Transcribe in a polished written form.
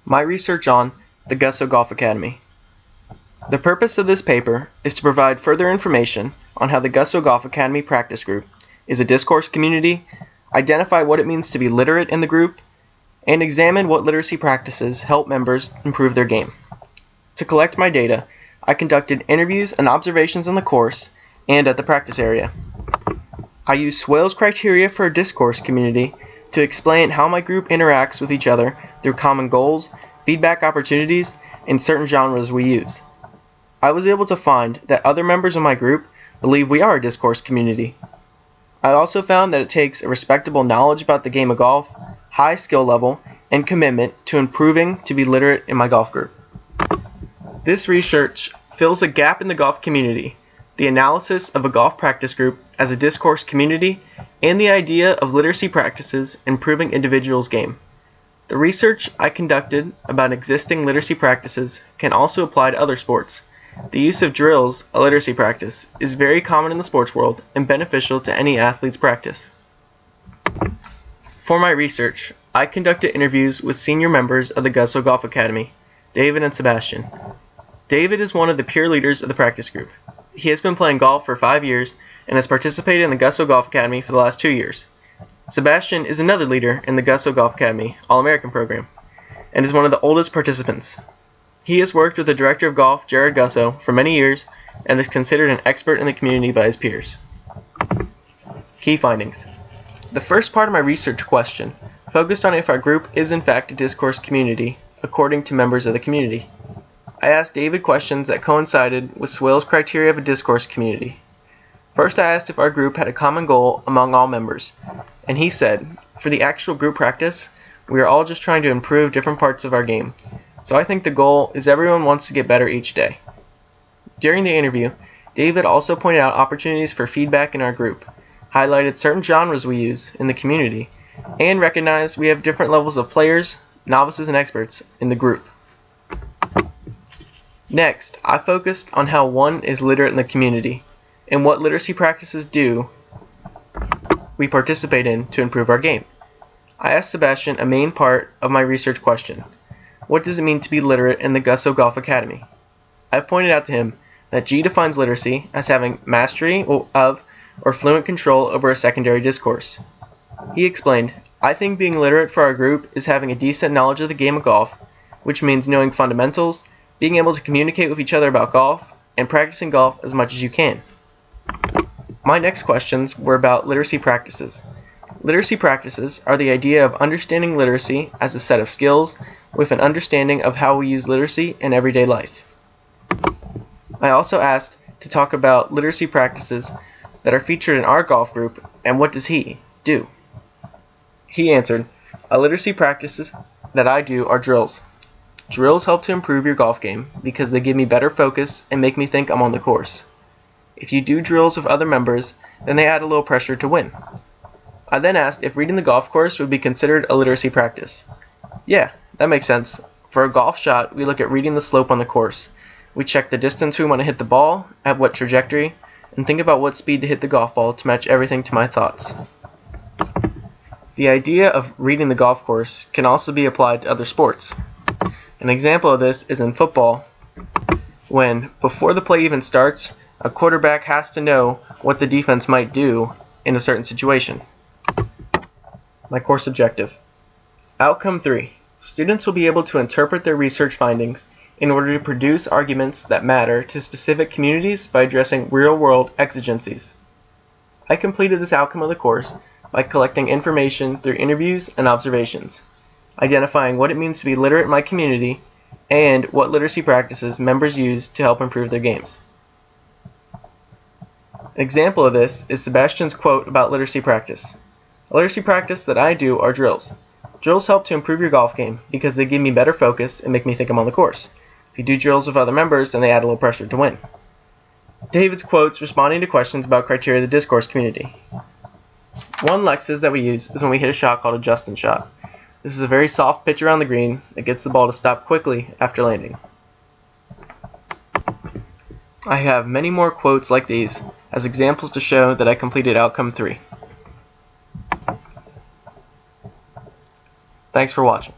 My research on the Gusso Golf Academy. The purpose of this paper is to provide further information on how the Gusso Golf Academy practice group is a discourse community, identify what it means to be literate in the group, and examine what literacy practices help members improve their game. To collect my data, I conducted interviews and observations on the course and at the practice area. I used Swale's criteria for a discourse community to explain how my group interacts with each other through common goals, feedback opportunities, and certain genres we use. I was able to find that other members of my group believe we are a discourse community. I also found that it takes a respectable knowledge about the game of golf, high skill level, and commitment to improving to be literate in my golf group. This research fills a gap in the golf community, the analysis of a golf practice group as a discourse community, and the idea of literacy practices improving individuals' game. The research I conducted about existing literacy practices can also apply to other sports. The use of drills, a literacy practice, is very common in the sports world and beneficial to any athlete's practice. For my research, I conducted interviews with senior members of the Gusso Golf Academy, David and Sebastian. David is one of the peer leaders of the practice group. He has been playing golf for 5 years and has participated in the Gusso Golf Academy for the last 2 years. Sebastian is another leader in the Gusso Golf Academy All-American program and is one of the oldest participants. He has worked with the director of golf, Jared Gusso, for many years and is considered an expert in the community by his peers. Key findings. The first part of my research question focused on if our group is in fact a discourse community according to members of the community. I asked David questions that coincided with Swale's criteria of a discourse community. First, I asked if our group had a common goal among all members, and he said, for the actual group practice, we are all just trying to improve different parts of our game, so I think the goal is everyone wants to get better each day. During the interview, David also pointed out opportunities for feedback in our group, highlighted certain genres we use in the community, and recognized we have different levels of players, novices, and experts in the group. Next, I focused on how one is literate in the community, and what literacy practices we participate in to improve our game. I asked Sebastian a main part of my research question. What does it mean to be literate in the Gusso Golf Academy? I pointed out to him that G defines literacy as having mastery of or fluent control over a secondary discourse. He explained, I think being literate for our group is having a decent knowledge of the game of golf, which means knowing fundamentals, being able to communicate with each other about golf, and practicing golf as much as you can. My next questions were about literacy practices. Literacy practices are the idea of understanding literacy as a set of skills with an understanding of how we use literacy in everyday life. I also asked to talk about literacy practices that are featured in our golf group and what does he do. He answered, literacy practices that I do are drills. Drills help to improve your golf game because they give me better focus and make me think I'm on the course. If you do drills with other members, then they add a little pressure to win. I then asked if reading the golf course would be considered a literacy practice. Yeah, that makes sense. For a golf shot, we look at reading the slope on the course. We check the distance we want to hit the ball, at what trajectory, and think about what speed to hit the golf ball to match everything to my thoughts. The idea of reading the golf course can also be applied to other sports. An example of this is in football, when, before the play even starts, a quarterback has to know what the defense might do in a certain situation. My course objective. Outcome 3. Students will be able to interpret their research findings in order to produce arguments that matter to specific communities by addressing real-world exigencies. I completed this outcome of the course by collecting information through interviews and observations, identifying what it means to be literate in my community, and what literacy practices members use to help improve their games. An example of this is Sebastian's quote about literacy practice. A literacy practice that I do are drills. Drills help to improve your golf game because they give me better focus and make me think I'm on the course. If you do drills with other members, then they add a little pressure to win. David's quotes responding to questions about criteria of the discourse community. One Lexus that we use is when we hit a shot called a Justin shot. This is a very soft pitch around the green that gets the ball to stop quickly after landing. I have many more quotes like these as examples to show that I completed outcome 3. Thanks for watching.